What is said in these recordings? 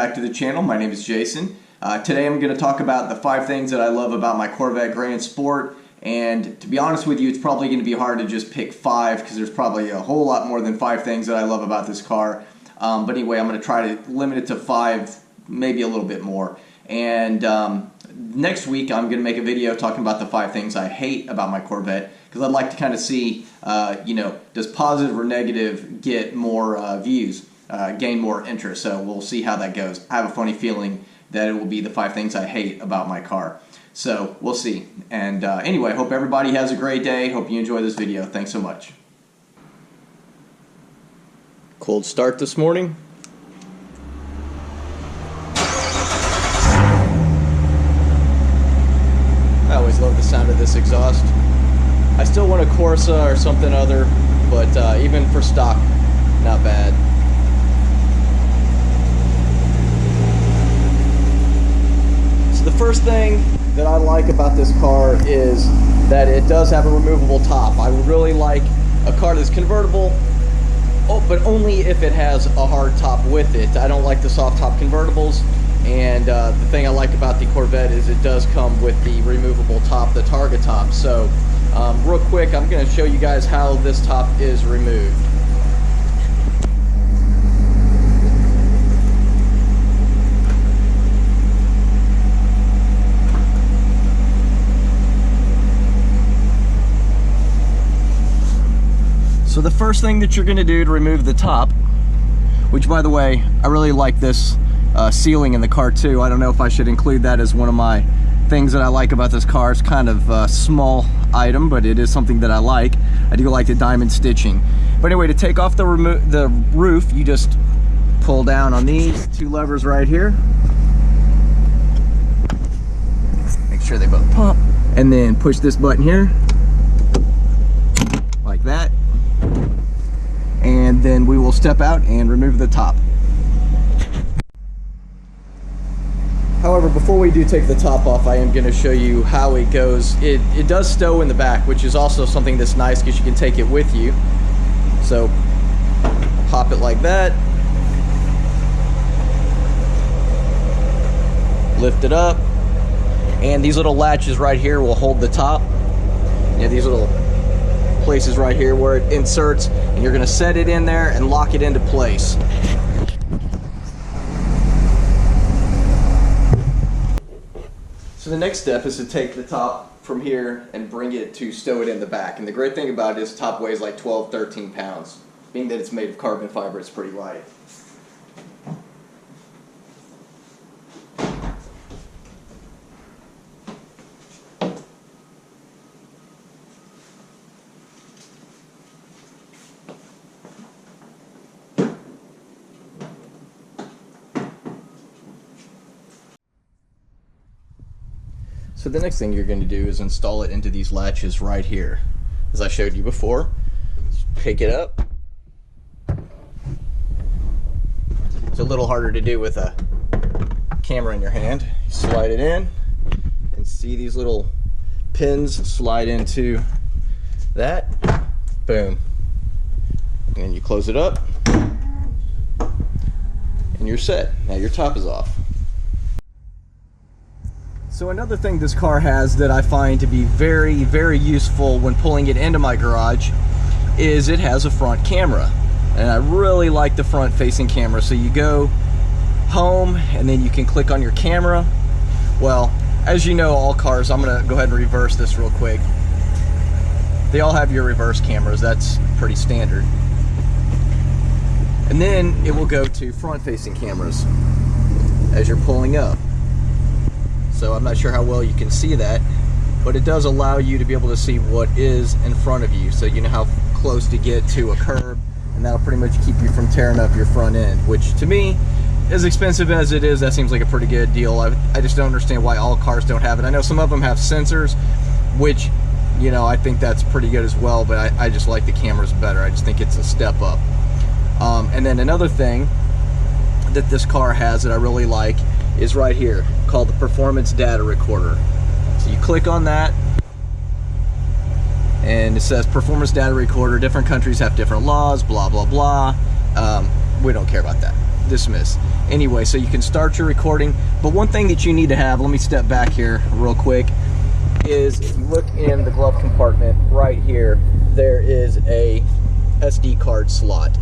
back to the channel. My name is Jason. Today I'm going to talk about the 5 things that I love about my Corvette Grand Sport. And to be honest with you, it's probably going to be hard to just pick 5 because there's probably a whole lot more than 5 things that I love about this car. But anyway, I'm going to try to limit it to 5, maybe a little bit more. And next week I'm going to make a video talking about the 5 things I hate about my Corvette, because I'd like to kind of see, does positive or negative get more views, gain more interest. So we'll see how that goes. I have a funny feeling that it will be the 5 things I hate about my car. So we'll see. And anyway, hope everybody has a great day. Hope you enjoy this video. Thanks so much. Cold start this morning. I always love the sound of this exhaust. I still want a Corsa or something other, but even for stock, not bad. So the first thing that I like about this car is that it does have a removable top. I would really like a car that's convertible, but only if it has a hard top with it. I don't like the soft top convertibles. And the thing I like about the Corvette is it does come with the removable top, the Targa top. So real quick, I'm going to show you guys how this top is removed. So the first thing that you're going to do to remove the top, which by the way, I really like this ceiling in the car too. I don't know if I should include that as one of my things that I like about this car. It's kind of a small item, but it is something that I like. I do like the diamond stitching. But anyway, to take off the roof, you just pull down on these 2 levers right here. Make sure they both pump. And then push this button here, like that. And then we will step out and remove the top. However, before we do take the top off, I am going to show you how it goes. It does stow in the back, which is also something that's nice because you can take it with you. So pop it like that, lift it up, and these little latches right here will hold the top. You have these little places right here where it inserts, and you're going to set it in there and lock it into place. So the next step is to take the top from here and bring it to stow it in the back. And the great thing about it is the top weighs like 12, 13 pounds. Being that it's made of carbon fiber, it's pretty light. So the next thing you're going to do is install it into these latches right here. As I showed you before, just pick it up. It's a little harder to do with a camera in your hand. Slide it in and see these little pins slide into that. Boom. And then you close it up and you're set. Now your top is off. So another thing this car has that I find to be very, very useful when pulling it into my garage is it has a front camera. And I really like the front facing camera. So you go home and then you can click on your camera. Well, as you know, all cars, I'm gonna go ahead and reverse this real quick. They all have your reverse cameras, that's pretty standard. And then it will go to front facing cameras as you're pulling up. So I'm not sure how well you can see that, but it does allow you to be able to see what is in front of you, so you know how close to get to a curb, and that'll pretty much keep you from tearing up your front end, which to me, as expensive as it is, that seems like a pretty good deal. I just don't understand why all cars don't have it. I know some of them have sensors, which, you know, I think that's pretty good as well, but I just like the cameras better. I just think it's a step up. And then another thing that this car has that I really like is right here, called the Performance Data Recorder. So you click on that, and it says Performance Data Recorder, different countries have different laws, blah, blah, blah. We don't care about that. dismiss. Anyway, so you can start your recording, but one thing that you need to have, let me step back here real quick, is if you look in the glove compartment right here, there is a SD card slot.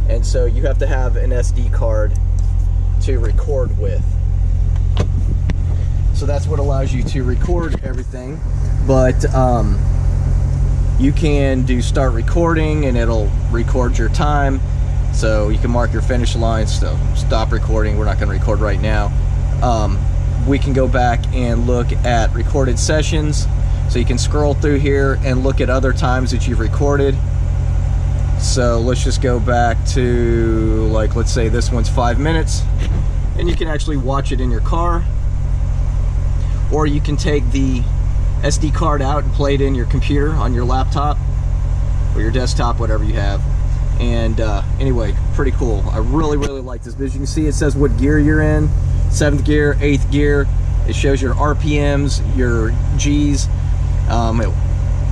And so you have to have an SD card to record with. So that's what allows you to record everything. But you can do start recording and it'll record your time. So you can mark your finish line, so stop recording. We're not going to record right now. We can go back and look at recorded sessions. So you can scroll through here and look at other times that you've recorded. So let's just go back to, like, let's say this one's 5 minutes, and you can actually watch it in your car, or you can take the SD card out and play it in your computer on your laptop or your desktop, whatever you have. And anyway, pretty cool. I really like this. But as you can see, it says what gear you're in: 7th gear, 8th gear. It shows your RPMs, your G's.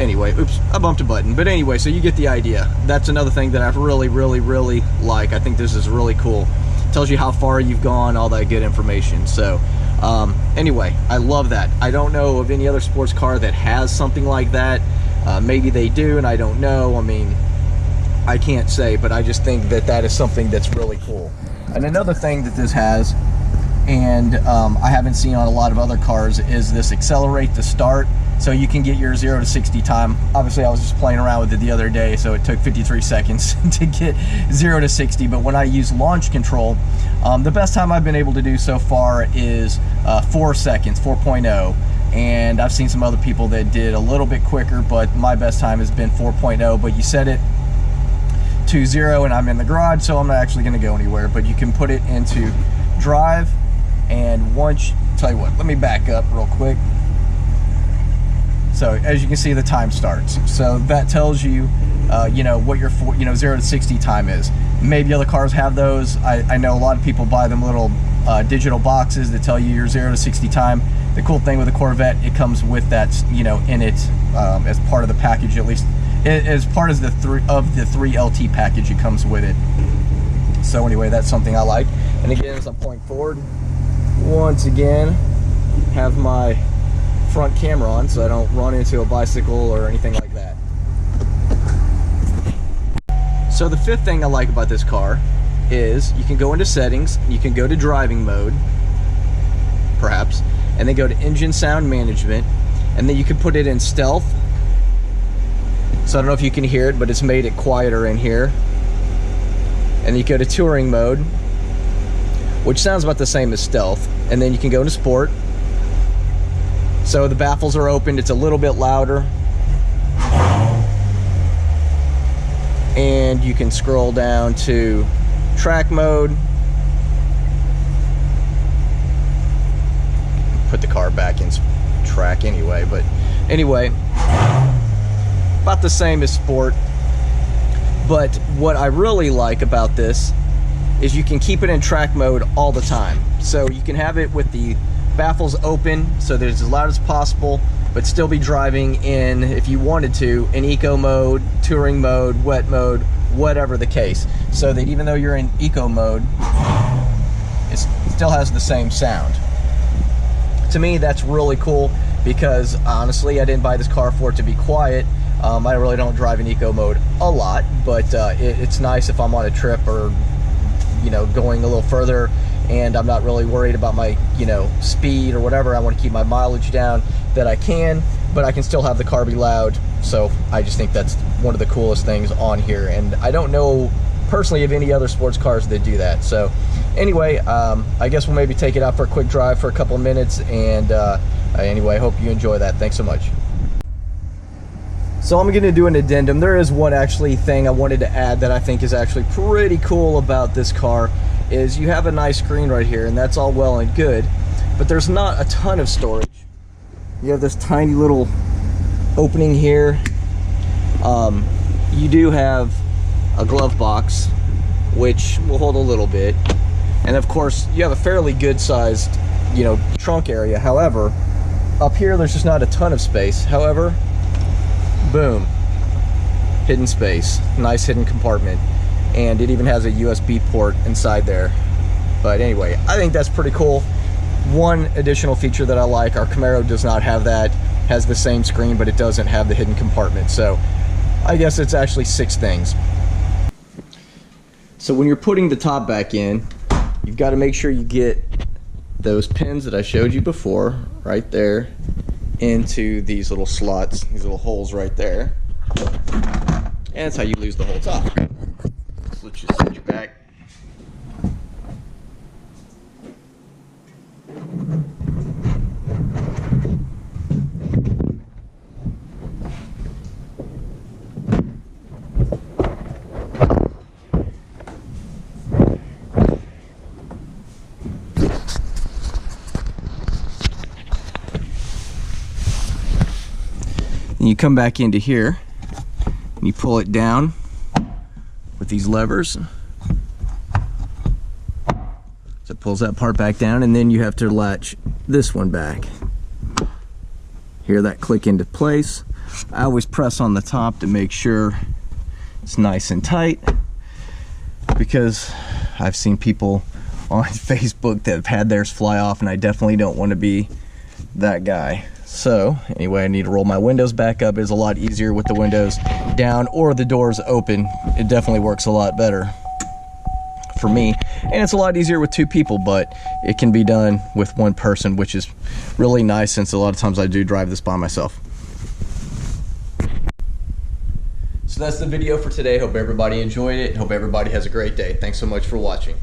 Anyway, oops, I bumped a button. But anyway, so you get the idea. That's another thing that I really like. I think this is really cool. It tells you how far you've gone, all that good information. So anyway, I love that. I don't know of any other sports car that has something like that. Maybe they do, and I don't know. I mean, I can't say, but I just think that that is something that's really cool. And another thing that this has, and I haven't seen on a lot of other cars, is this accelerate to start. So you can get your 0 to 60 time. Obviously, I was just playing around with it the other day, so it took 53 seconds to get 0 to 60. But when I use launch control, the best time I've been able to do so far is 4 seconds, 4.0. And I've seen some other people that did a little bit quicker, but my best time has been 4.0. But you set it to 0, and I'm in the garage, so I'm not actually going to go anywhere. But you can put it into drive, and once, tell you what, let me back up real quick. So as you can see, the time starts. So that tells you, you know, what your 0 to 60 time is. Maybe other cars have those. I know a lot of people buy them little digital boxes that tell you your 0 to 60 time. The cool thing with the Corvette, it comes with that, you know, in it as part of the package. At least as part of the 3 LT package, it comes with it. So anyway, that's something I like. And again, as I'm pointing forward, once again, have my front camera on so I don't run into a bicycle or anything like that. So the fifth thing I like about this car is you can go into settings, you can go to driving mode, perhaps, and then go to engine sound management, and then you can put it in stealth. So I don't know if you can hear it, but it's made it quieter in here. And you go to touring mode, which sounds about the same as stealth, and then you can go into sport. So the baffles are opened, it's a little bit louder. And you can scroll down to track mode. Put the car back in track anyway, but anyway, about the same as sport. But what I really like about this is you can keep it in track mode all the time. So you can have it with the baffles open, so that it's as loud as possible, but still be driving in, if you wanted to, in eco mode, touring mode, wet mode, whatever the case. So that even though you're in eco mode, it still has the same sound. To me, that's really cool, because honestly, I didn't buy this car for it to be quiet. I really don't drive in eco mode a lot, but it's nice if I'm on a trip or, you know, going a little further and I'm not really worried about my, you know, speed or whatever. I want to keep my mileage down, that I can, but I can still have the car be loud. So I just think that's one of the coolest things on here, and I don't know personally of any other sports cars that do that. So anyway, I guess we'll maybe take it out for a quick drive for a couple of minutes, and anyway, I hope you enjoy that. Thanks so much. So I'm going to do an addendum. There is one actually thing I wanted to add that I think is actually pretty cool about this car, is you have a nice screen right here, and that's all well and good, but there's not a ton of storage. You have this tiny little opening here. You do have a glove box, which will hold a little bit, and of course you have a fairly good sized, you know, trunk area. However, up here there's just not a ton of space. However, boom, hidden space, nice hidden compartment. and it even has a USB port inside there. But anyway, I think that's pretty cool. One additional feature that I like, our Camaro does not have that. Has the same screen, but it doesn't have the hidden compartment. So I guess it's actually 6 things. So when you're putting the top back in, you've got to make sure you get those pins that I showed you before right there into these little slots, these little holes right there. And that's how you lose the whole top. So let's just set you back. And you come back into here and you pull it down with these levers. So it pulls that part back down, and then you have to latch this one back. Hear that click into place. I always press on the top to make sure it's nice and tight, because I've seen people on Facebook that have had theirs fly off, and I definitely don't want to be that guy. So anyway, I need to roll my windows back up. It's a lot easier with the windows down or the doors open. It definitely works a lot better for me, and it's a lot easier with 2 people, but it can be done with 1 person, which is really nice, since a lot of times I do drive this by myself. So that's the video for today. Hope everybody enjoyed it. Hope everybody has a great day. Thanks so much for watching.